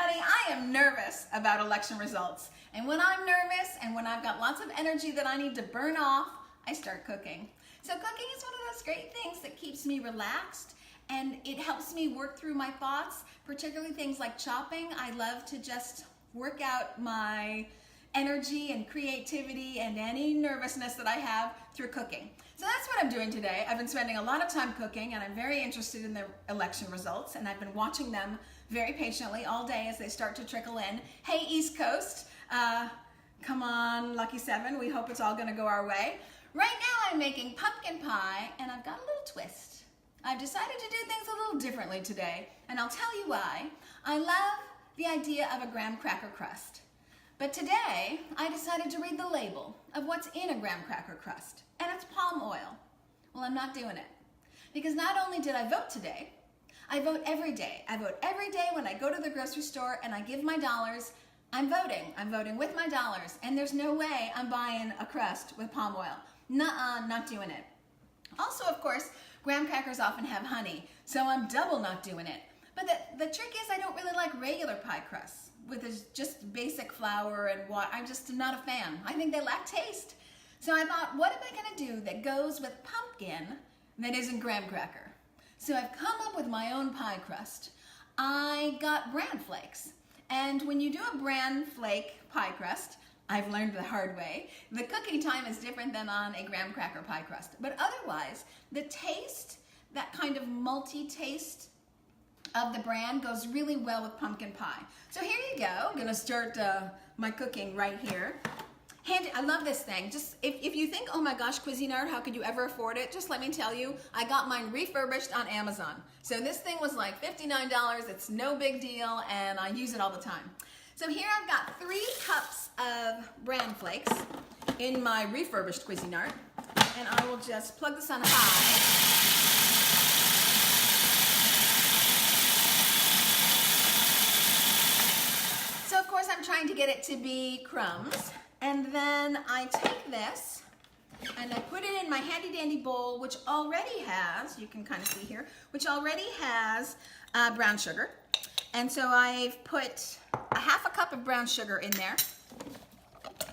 everybody. I am nervous about election results. And when I'm nervous and when I've got lots of energy that I need to burn off, I start cooking. So cooking is one of those great things that keeps me relaxed and it helps me work through my thoughts, particularly things like chopping. I love to just work out my energy and creativity and any nervousness that I have through cooking. So that's what I'm doing today. I've been spending a lot of time cooking and I'm very interested in the election results, and I've been watching them very patiently all day as they start to trickle in. Hey East Coast, come on Lucky 7, we hope it's all gonna go our way. Right now I'm making pumpkin pie and I've got a little twist. I've decided to do things a little differently today, and I'll tell you why. I love the idea of a graham cracker crust. But today, I decided to read the label of what's in a graham cracker crust, and it's palm oil. Well, I'm not doing it, because not only did I vote today, I vote every day. I vote every day when I go to the grocery store and I give my dollars. I'm voting. I'm voting with my dollars, and there's no way I'm buying a crust with palm oil. Nuh-uh, not doing it. Also, of course, graham crackers often have honey, so I'm double not doing it. But the trick is I don't really like regular pie crusts with just basic flour and water. I'm just not a fan. I think they lack taste. So I thought, what am I gonna do that goes with pumpkin that isn't graham cracker? So I've come up with my own pie crust. I got bran flakes. And when you do a bran flake pie crust, I've learned the hard way, the cooking time is different than on a graham cracker pie crust. But otherwise, the taste, that kind of malty taste of the bran goes really well with pumpkin pie. So here you go. I'm gonna start my cooking right here. I love this thing. Just if you think, oh my gosh, Cuisinart, how could you ever afford it? Just let me tell you, I got mine refurbished on Amazon. So this thing was like $59. It's no big deal, and I use it all the time. So here I've got 3 cups of bran flakes in my refurbished Cuisinart, and I will just plug this on high. I'm trying to get it to be crumbs, and then I take this and I put it in my handy dandy bowl, which already has, you can kind of see here, which already has brown sugar. And so I've put a half a cup of brown sugar in there,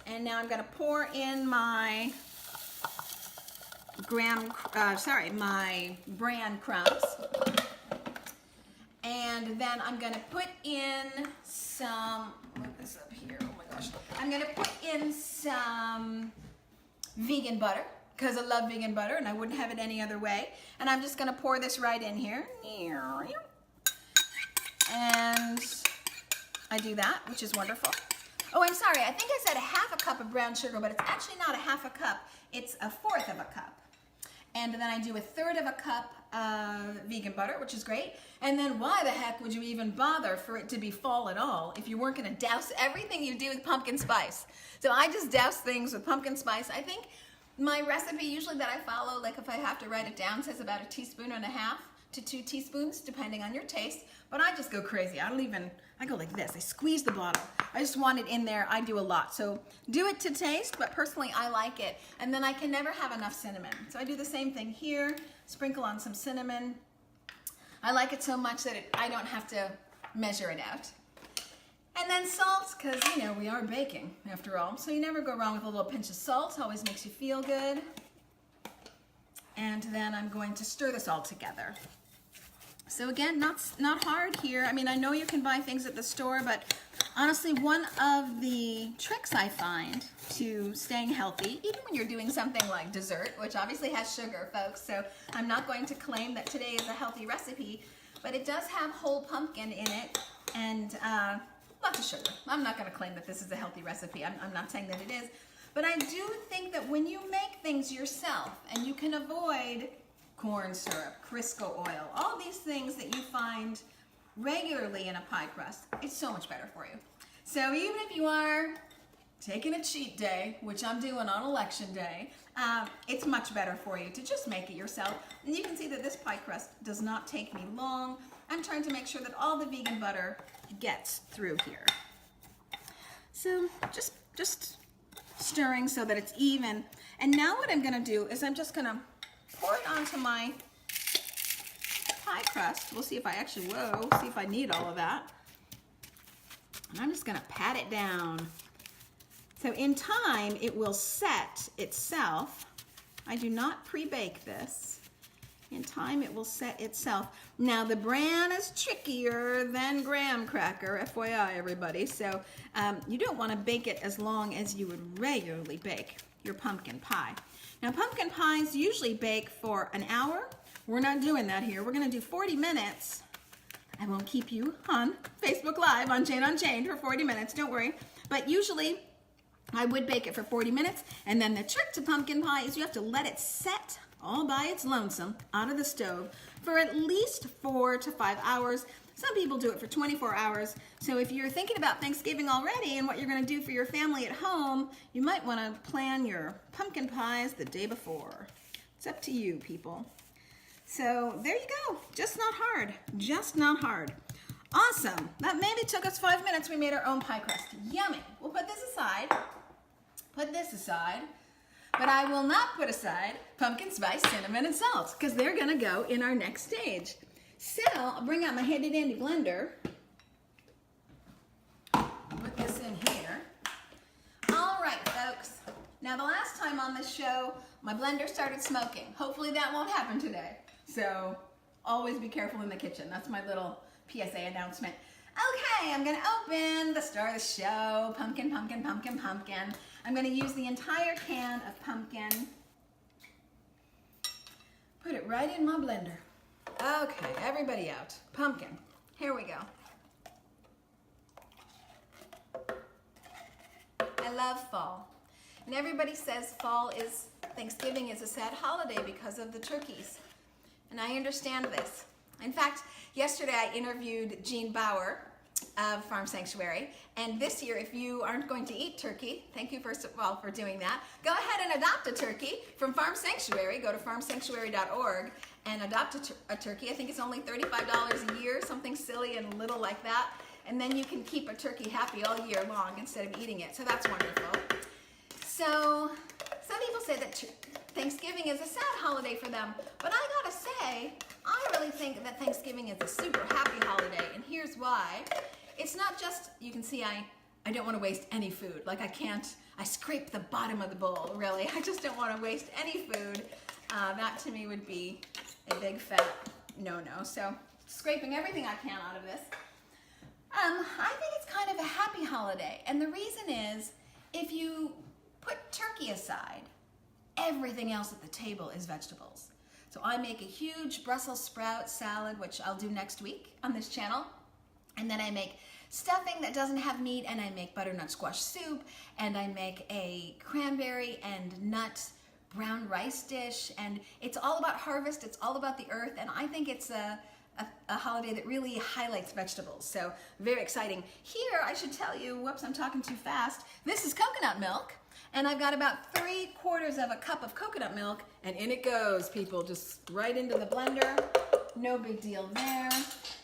and now I'm going to pour in my my bran crumbs. And then I'm gonna put in some, look this up here, oh my gosh. I'm gonna put in some vegan butter, because I love vegan butter and I wouldn't have it any other way. And I'm just gonna pour this right in here. And I do that, which is wonderful. Oh, I'm sorry, I think I said a half a cup of brown sugar, but it's actually not a half a cup, it's a 1/4 of a cup. And then I do a 1/3 of a cup of vegan butter, which is great. And then why the heck would you even bother for it to be fall at all if you weren't gonna douse everything you do with pumpkin spice? So I just douse things with pumpkin spice. I think my recipe usually that I follow, like if I have to write it down, says about 1.5 teaspoons to 2 teaspoons, depending on your taste. But I just go crazy. I go like this. I squeeze the bottle. I just want it in there. I do a lot. So do it to taste, but personally I like it. And then I can never have enough cinnamon. So I do the same thing here. Sprinkle on some cinnamon. I like it so much that I don't have to measure it out. And then salt, because you know we are baking after all. So you never go wrong with a little pinch of salt. Always makes you feel good. And then I'm going to stir this all together. So again, not hard here. I mean, I know you can buy things at the store, but honestly, one of the tricks I find to staying healthy, even when you're doing something like dessert, which obviously has sugar, folks, so I'm not going to claim that today is a healthy recipe, but it does have whole pumpkin in it and lots of sugar. I'm not going to claim that this is a healthy recipe. I'm not saying that it is, but I do think that when you make things yourself and you can avoid corn syrup, Crisco oil, all these things that you find regularly in a pie crust, it's so much better for you. So even if you are taking a cheat day, which I'm doing on election day, it's much better for you to just make it yourself. And you can see that this pie crust does not take me long. I'm trying to make sure that all the vegan butter gets through here. So just stirring so that it's even. And now what I'm gonna do is I'm just gonna pour it onto my pie crust. We'll see if I actually, see if I need all of that. And I'm just gonna pat it down. So in time, it will set itself. I do not pre-bake this. In time, it will set itself. Now, the bran is trickier than graham cracker, FYI, everybody. So you don't want to bake it as long as you would regularly bake your pumpkin pie. Now, pumpkin pies usually bake for an hour. We're not doing that here. We're going to do 40 minutes. I won't keep you on Facebook Live on Jane Unchained for 40 minutes. Don't worry. But usually, I would bake it for 40 minutes. And then the trick to pumpkin pie is you have to let it set all by its lonesome out of the stove for at least 4 to 5 hours. Some people do it for 24 hours. So if you're thinking about Thanksgiving already and what you're going to do for your family at home, you might want to plan your pumpkin pies the day before. It's up to you, people. So there you go. Just not hard. Just not hard. Awesome. That maybe took us 5 minutes. We made our own pie crust. Yummy. We'll put this aside. Put this aside. But I will not put aside pumpkin spice, cinnamon, and salt because they're going to go in our next stage. So I'll bring out my handy dandy blender. Put this in here. All right, folks. Now the last time on this show, my blender started smoking. Hopefully that won't happen today. So always be careful in the kitchen. That's my little PSA announcement. Okay, I'm going to open the star of the show. Pumpkin, pumpkin, pumpkin, pumpkin. I'm going to use the entire can of pumpkin. Put it right in my blender. Okay, everybody out. Pumpkin. Here we go. I love fall. And everybody says Thanksgiving is a sad holiday because of the turkeys. And I understand this. In fact, yesterday I interviewed Jean Bauer of Farm Sanctuary. And this year, if you aren't going to eat turkey, thank you first of all for doing that, go ahead and adopt a turkey from Farm Sanctuary. Go to farmsanctuary.org and adopt a turkey. I think it's only $35 a year, something silly and little like that. And then you can keep a turkey happy all year long instead of eating it. So that's wonderful. So some people say that Thanksgiving is a sad holiday for them. But I gotta say, I really think that Thanksgiving is a super happy holiday. And here's why. It's not just, you can see I don't want to waste any food. Like I scrape the bottom of the bowl, really. I just don't want to waste any food. That to me would be a big fat no-no. So scraping everything I can out of this. I think it's kind of a happy holiday. And the reason is, if you put turkey aside, everything else at the table is vegetables. So I make a huge Brussels sprout salad, which I'll do next week on this channel. And then I make stuffing that doesn't have meat, and I make butternut squash soup, and I make a cranberry and nut brown rice dish. And it's all about harvest, it's all about the earth, and I think it's a holiday that really highlights vegetables. So very exciting. Here, I should tell you, whoops, I'm talking too fast. This is coconut milk. And I've got about 3/4 of a cup of coconut milk, and in it goes, people, just right into the blender. No big deal there.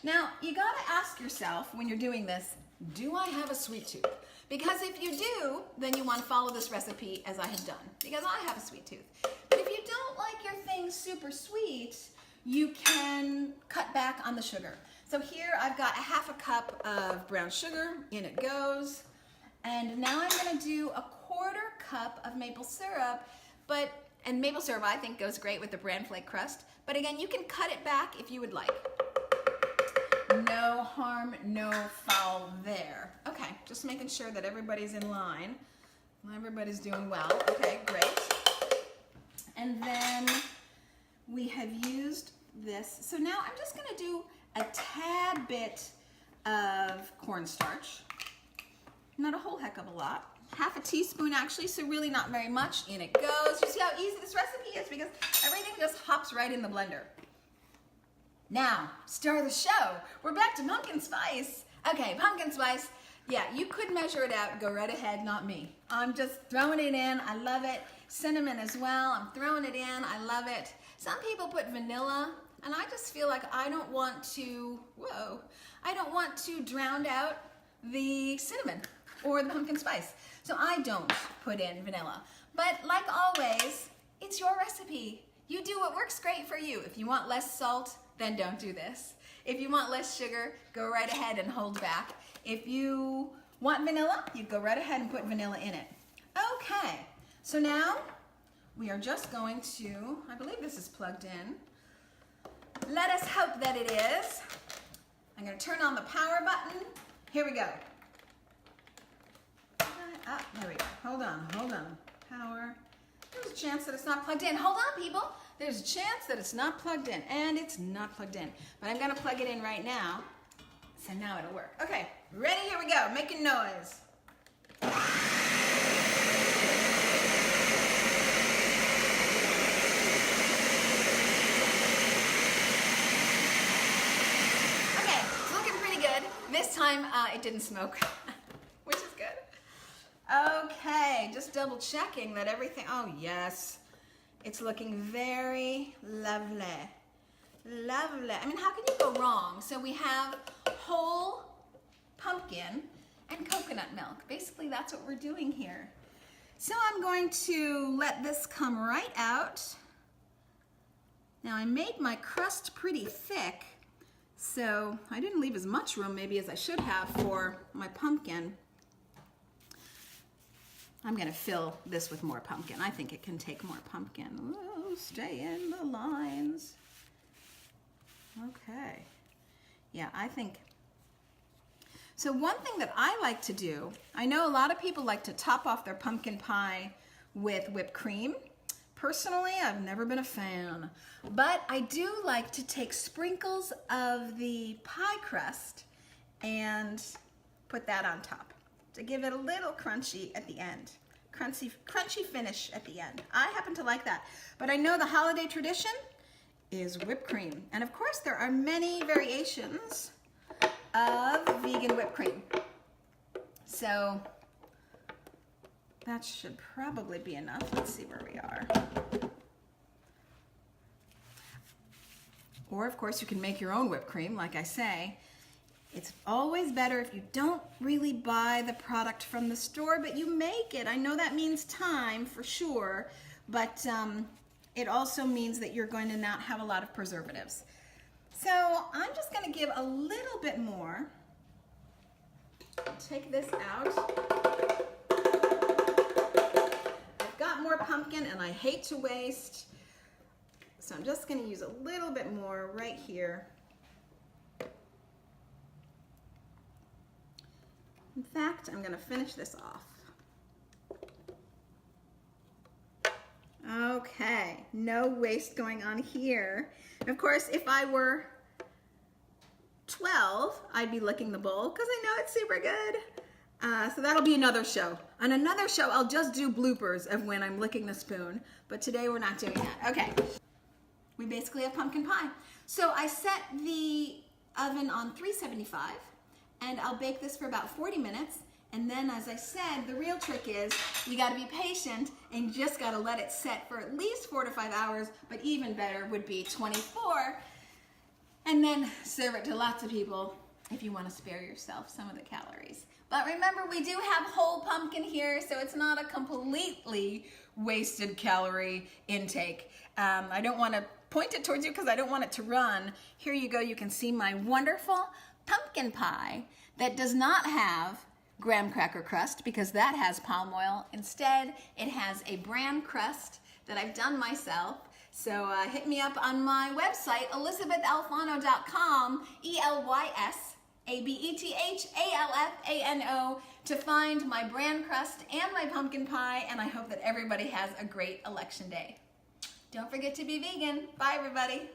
Now, you gotta ask yourself when you're doing this, do I have a sweet tooth? Because if you do, then you wanna follow this recipe as I have done, because I have a sweet tooth. But if you don't like your things super sweet, you can cut back on the sugar. So here I've got 1/2 cup of brown sugar, in it goes. And now I'm gonna do 1/4 cup of maple syrup, and maple syrup I think goes great with the bran flake crust, but again, you can cut it back if you would like. No harm, no foul there. Okay, just making sure that everybody's in line. Everybody's doing well. Okay, great. And then we have used this. So now I'm just gonna do a tad bit of cornstarch. Not a whole heck of a lot. 1/2 teaspoon actually, so really not very much. In it goes. You see how easy this recipe is, because everything just hops right in the blender. Now, star of the show. We're back to pumpkin spice. Okay, pumpkin spice. Yeah, you could measure it out. Go right ahead, not me. I'm just throwing it in. I love it. Cinnamon as well. I'm throwing it in. I love it. Some people put vanilla, and I just feel like I don't want to drown out the cinnamon or the pumpkin spice. So I don't put in vanilla. But like always, it's your recipe. You do what works great for you. If you want less salt, then don't do this. If you want less sugar, go right ahead and hold back. If you want vanilla, you go right ahead and put vanilla in it. Okay, so now we are just going to, I believe this is plugged in. Let us hope that it is. I'm going to turn on the power button. Here we go. There we go. Hold on. Power. There's a chance that it's not plugged in. Hold on, people. There's a chance that it's not plugged in, and it's not plugged in. But I'm going to plug it in right now, so now it'll work. Okay, ready? Here we go. Making noise. Okay, it's looking pretty good. This time it didn't smoke, which is good. Okay, just double checking that everything, oh yes, it's looking very lovely. Lovely. I mean, how can you go wrong? So we have whole pumpkin and coconut milk. Basically, that's what we're doing here. So I'm going to let this come right out. Now I made my crust pretty thick, so I didn't leave as much room maybe as I should have for my pumpkin. I'm going to fill this with more pumpkin. I think it can take more pumpkin. Ooh, stay in the lines. Okay. Yeah, I think. So one thing that I like to do, I know a lot of people like to top off their pumpkin pie with whipped cream. Personally, I've never been a fan. But I do like to take sprinkles of the pie crust and put that on top, to give it a little crunchy at the end. Crunchy finish at the end. I happen to like that. But I know the holiday tradition is whipped cream. And of course there are many variations of vegan whipped cream. So that should probably be enough. Let's see where we are. Or of course you can make your own whipped cream, like I say. It's always better if you don't really buy the product from the store, but you make it. I know that means time for sure, but it also means that you're going to not have a lot of preservatives. So I'm just going to give a little bit more. Take this out. I've got more pumpkin and I hate to waste, so I'm just going to use a little bit more right here. In fact, I'm going to finish this off. Okay, no waste going on here. And of course, if I were 12, I'd be licking the bowl because I know it's super good. So that'll be another show. On another show, I'll just do bloopers of when I'm licking the spoon, but today we're not doing that. Okay, we basically have pumpkin pie. So I set the oven on 375. And I'll bake this for about 40 minutes. And then, as I said, the real trick is you gotta be patient and you just gotta let it set for at least 4 to 5 hours, but even better would be 24. And then serve it to lots of people if you wanna spare yourself some of the calories. But remember, we do have whole pumpkin here, so it's not a completely wasted calorie intake. I don't wanna point it towards you because I don't want it to run. Here you go, you can see my wonderful pumpkin pie that does not have graham cracker crust because that has palm oil. Instead, it has a bran crust that I've done myself. So hit me up on my website, elizabethalfano.com, ELYSABETHALFANO, to find my bran crust and my pumpkin pie, and I hope that everybody has a great election day. Don't forget to be vegan. Bye, everybody.